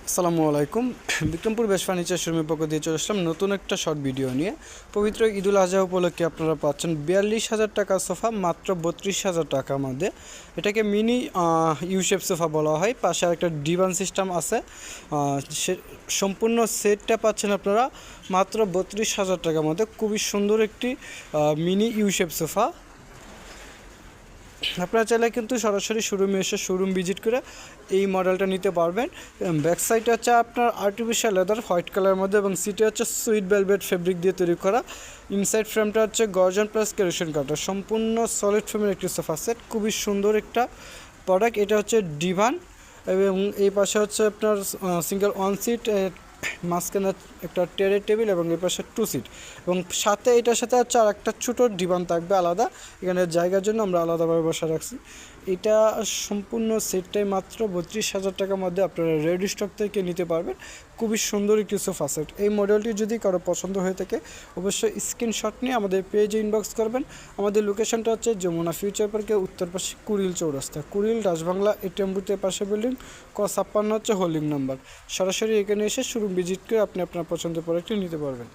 আসসালামু আলাইকুম। বিক্রমপুর বেশ ফার্নিচার শোরুমের পক্ষ দিয়ে চলে আসলাম নতুন একটা শর্ট ভিডিও নিয়ে। পবিত্র ঈদুল আজহা উপলক্ষে আপনারা পাচ্ছেন 42,000 টাকার সোফা মাত্র 32,000 টাকার মধ্যে। এটাকে মিনি ইউশেপ সোফা বলা হয়। পাশে একটা ডিভান সিস্টেম আছে। সে সম্পূর্ণ সেটটা পাচ্ছেন আপনারা মাত্র 32,000 টাকার মধ্যে। খুবই সুন্দর একটি মিনি ইউশেপ সোফা। আপনারা চাইলে কিন্তু সরাসরি শোরুমে এসে শোরুম ভিজিট করে এই মডেলটা নিতে পারবেন। ব্যাক সাইডে হচ্ছে আপনার আর্টিফিশিয়াল লেদার হোয়াইট কালারের মধ্যে এবং সিটে হচ্ছে সুইট ভেলভেট ফেব্রিক দিয়ে তৈরি করা। ইনসাইড ফ্রেমটা হচ্ছে গর্জন প্লাস কেরোসিন কাটার সম্পূর্ণ সলিড ফ্রেমের একটি সোফা সেট। খুবই সুন্দর একটা প্রোডাক্ট। এটা হচ্ছে ডিভান এবং এই পাশে হচ্ছে আপনার সিঙ্গেল ওয়ান সিট, মাঝখানে একটা টেরের টেবিল এবং এই পাশে 2 সিট এবং সাথে এটার সাথে হচ্ছে আর একটা ছোটো ডিভান থাকবে আলাদা। এখানে জায়গার জন্য আমরা আলাদাভাবে বসা রাখছি। এটা সম্পূর্ণ সেটটাই মাত্র 32,000 টাকার মধ্যে আপনারা রেডি স্টক থেকে নিতে পারবেন। খুবই সুন্দর একটি সোফা সেট। এই মডেলটি যদি কারো পছন্দ হয়ে থাকে অবশ্যই স্ক্রিনশট নিয়ে আমাদের পেজে ইনবক্স করবেন। আমাদের লোকেশনটা হচ্ছে যমুনা ফিউচার পার্কের উত্তর পাশে কুড়িল চৌরাস্তা, কুড়িল রাজবাংলা এটিএম বুথের পাশে বিল্ডিং, ক 56 হচ্ছে হোল্ডিং নাম্বার। সরাসরি এখানে এসে শোরুম ভিজিট করে আপনি আপনার পছন্দের প্রোডাক্টটি নিতে পারবেন।